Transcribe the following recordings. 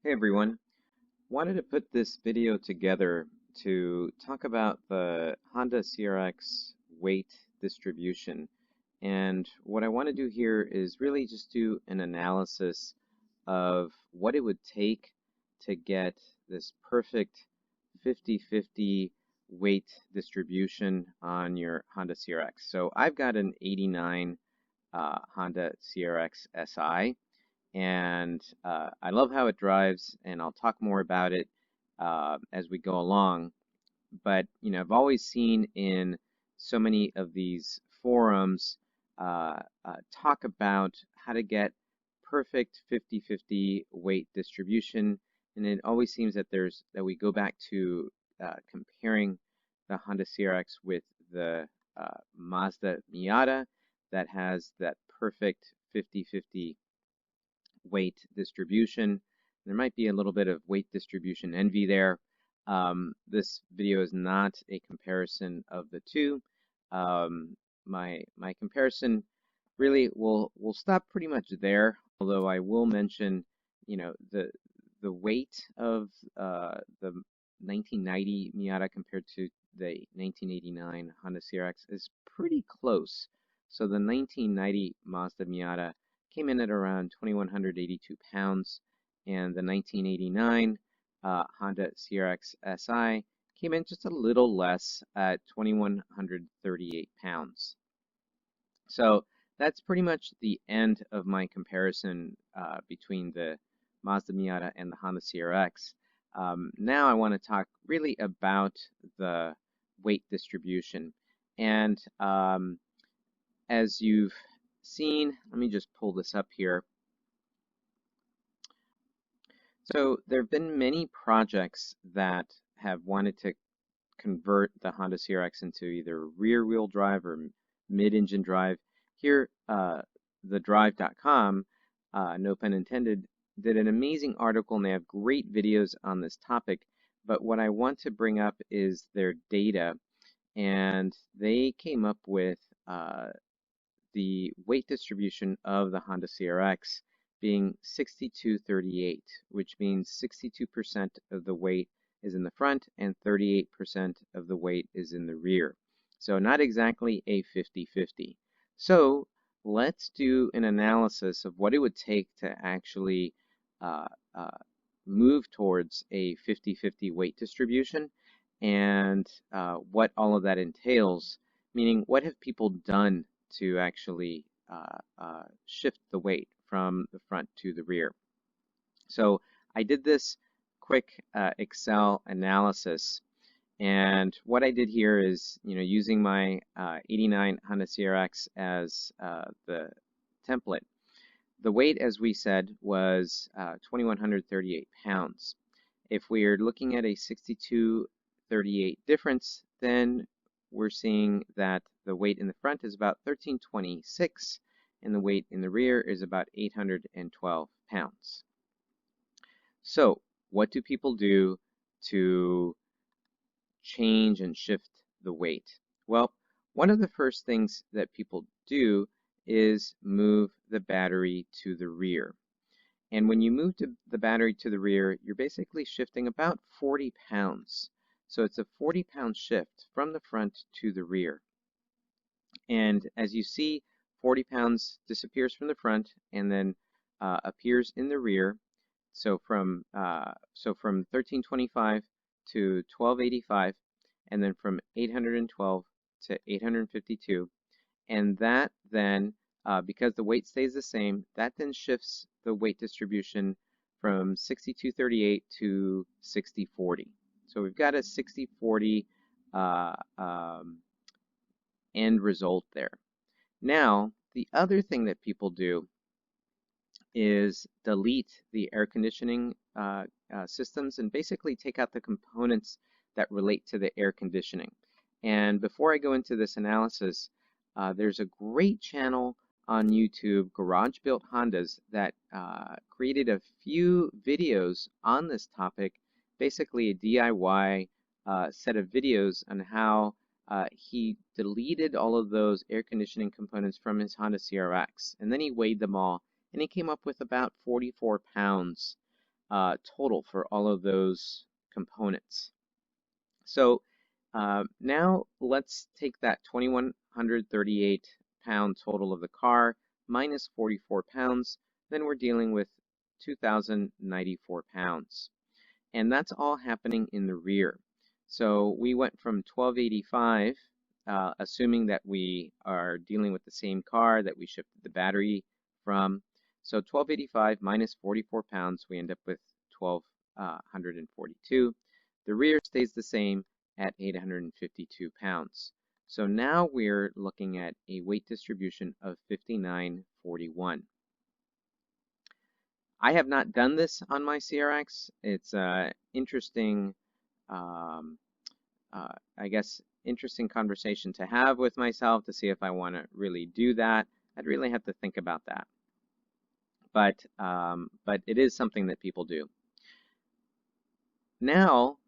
Hey everyone, wanted to put this video together to talk about the Honda CRX weight distribution. And what I want to do here is really just do an analysis of what it would take to get this perfect 50-50 weight distribution on your Honda CRX. So I've got an 89 Honda CRX SI, and I love how it drives, and I'll talk more about it as we go along. But I've always seen in so many of these forums talk about how to get perfect 50-50 weight distribution, and it always seems that we go back to comparing the Honda CRX with the Mazda Miata that has that perfect 50-50 weight distribution. There might be a little bit of weight distribution envy there. This video is not a comparison of the two. My comparison really will stop pretty much there, although I will mention, the weight of the 1990 Miata compared to the 1989 Honda CRX is pretty close. So the 1990 Mazda Miata came in at around 2,182 pounds, and the 1989 Honda CRX SI came in just a little less at 2,138 pounds. So that's pretty much the end of my comparison between the Mazda Miata and the Honda CRX. Now I want to talk really about the weight distribution. And as you've seen, let me just pull this up here. So there have been many projects that have wanted to convert the Honda CRX into either rear-wheel drive or mid-engine drive. Here, the drive.com, no pun intended, did an amazing article, and they have great videos on this topic. But what I want to bring up is their data, and they came up with the weight distribution of the Honda CRX being 62-38, which means 62% of the weight is in the front and 38% of the weight is in the rear. So not exactly a 50-50. So let's do an analysis of what it would take to actually move towards a 50-50 weight distribution, and what all of that entails, meaning what have people done to actually shift the weight from the front to the rear. So I did this quick Excel analysis, and what I did here is, using my 89 Honda CRX as the template, the weight, as we said, was 2,138 pounds. If we're looking at a 62-38 difference, then we're seeing that the weight in the front is about 1,326, and the weight in the rear is about 812 pounds. So what do people do to change and shift the weight? Well, one of the first things that people do is move the battery to the rear. And when you move the battery to the rear, you're basically shifting about 40 pounds. So it's a 40-pound shift from the front to the rear. And as you see, 40 pounds disappears from the front and then appears in the rear. So from 1325 to 1285, and then from 812 to 852, and that then, because the weight stays the same, that then shifts the weight distribution from 62-38 to 60-40. So we've got a 60-40 end result there. Now, the other thing that people do is delete the air conditioning systems and basically take out the components that relate to the air conditioning. And before I go into this analysis, there's a great channel on YouTube, Garage Built Hondas, that created a few videos on this topic, basically a DIY set of videos on how he deleted all of those air conditioning components from his Honda CRX, and then he weighed them all, and he came up with about 44 pounds total for all of those components. So now let's take that 2,138 pound total of the car minus 44 pounds. Then we're dealing with 2,094 pounds. And that's all happening in the rear. So we went from 1285, assuming that we are dealing with the same car that we shifted the battery from. So 1285 minus 44 pounds, we end up with 1,242. The rear stays the same at 852 pounds. So now we're looking at a weight distribution of 5941. I have not done this on my CRX. It's interesting, um, I guess, interesting conversation to have with myself to see if I want to really do that. I'd really have to think about that. But it is something that people do. Now,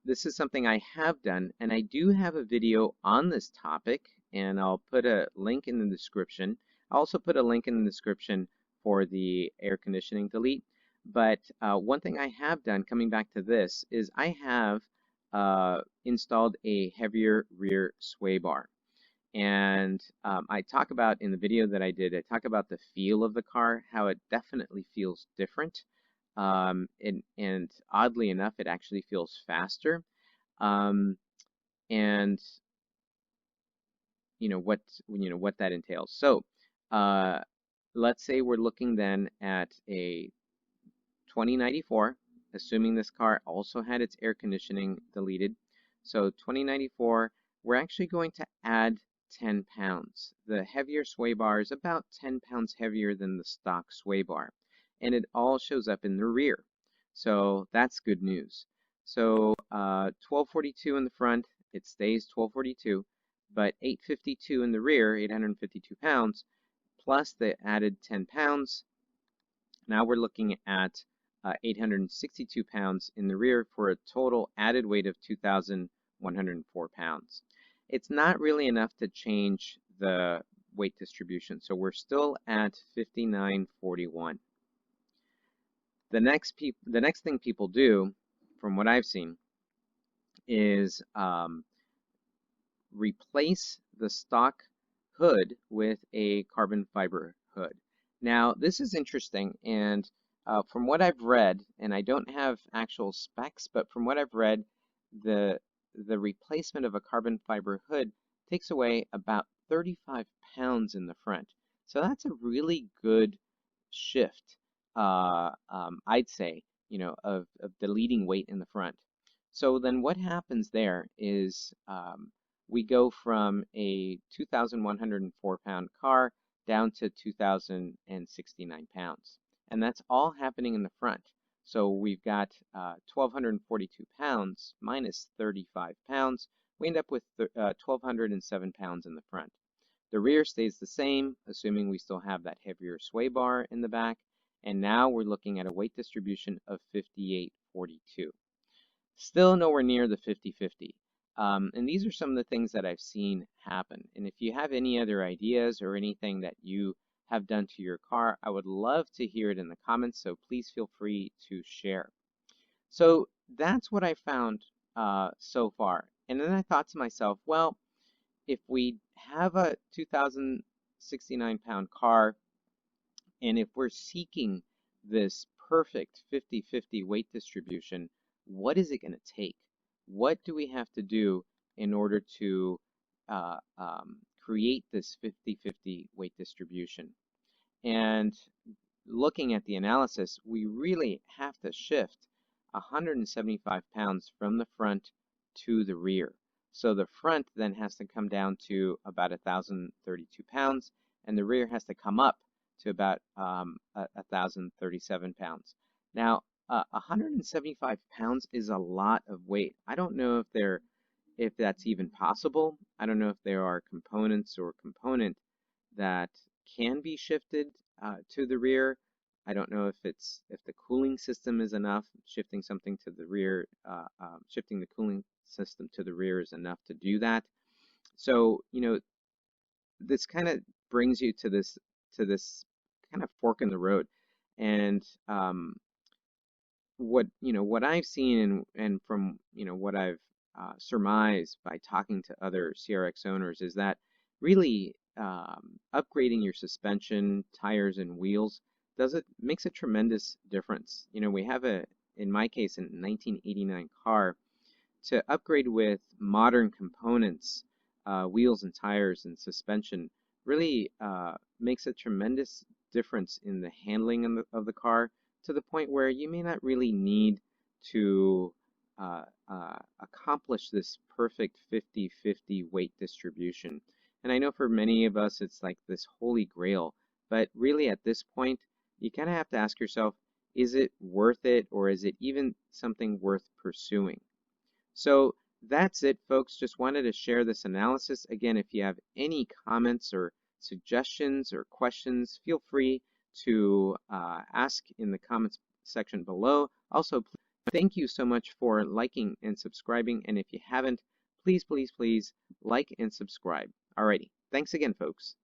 this is something I have done, and I do have a video on this topic, and I'll put a link in the description. I'll also put a link in the description for the air conditioning delete. But one thing I have done, coming back to this, is I have installed a heavier rear sway bar. And I talk about in the video that I did, I talk about the feel of the car, how it definitely feels different. And oddly enough, it actually feels faster. Um, and what that entails. So uh, let's say we're looking then at a 2094, assuming this car also had its air conditioning deleted. So 2094, we're actually going to add 10 pounds. The heavier sway bar is about 10 pounds heavier than the stock sway bar, and it all shows up in the rear. So that's good news. So 1242 in the front, it stays 1242, but 852 in the rear, 852 pounds, plus the added 10 pounds. Now we're looking at 862 pounds in the rear for a total added weight of 2,104 pounds. It's not really enough to change the weight distribution, so we're still at 5941. The next thing people do, from what I've seen, is replace the stock hood with a carbon fiber hood. Now, this is interesting, and from what I've read, and I don't have actual specs, but from what I've read, the replacement of a carbon fiber hood takes away about 35 pounds in the front. So that's a really good shift, I'd say, of deleting weight in the front. So then what happens there is we go from a 2,104 pound car down to 2,069 pounds. And that's all happening in the front. So we've got 1,242 pounds minus 35 pounds. We end up with 1,207 pounds in the front. The rear stays the same, assuming we still have that heavier sway bar in the back. And now we're looking at a weight distribution of 5842. Still nowhere near the 50-50. And these are some of the things that I've seen happen. And if you have any other ideas or anything that you have done to your car, I would love to hear it in the comments, so please feel free to share. So that's what I found so far. And then I thought to myself, well, if we have a 2,069 pound car, and if we're seeking this perfect 50-50 weight distribution, what is it going to take? What do we have to do in order to create this 50-50 weight distribution? And looking at the analysis, we really have to shift 175 pounds from the front to the rear. So the front then has to come down to about 1,032 pounds, and the rear has to come up to about 1,037 pounds. Now, 175 pounds is a lot of weight. I don't know if that's even possible. I don't know if there are components or component that can be shifted to the rear. I don't know if the cooling system is enough. Shifting something to the rear, shifting the cooling system to the rear is enough to do that. So this kind of brings you to this kind of fork in the road, and what I've seen and from what I've surmised by talking to other CRX owners is that really upgrading your suspension, tires, and wheels does it makes a tremendous difference. We have in my case, a 1989 car to upgrade with modern components, wheels and tires and suspension really makes a tremendous difference in the handling of the car to the point where you may not really need to accomplish this perfect 50-50 weight distribution. And I know for many of us it's like this holy grail, but really at this point, you kind of have to ask yourself, is it worth it or is it even something worth pursuing? So that's it, folks. Just wanted to share this analysis. Again, if you have any comments or suggestions or questions, feel free to ask in the comments section below. Also, thank you so much for liking and subscribing. And if you haven't, please, please, please like and subscribe. Alrighty. Thanks again, folks.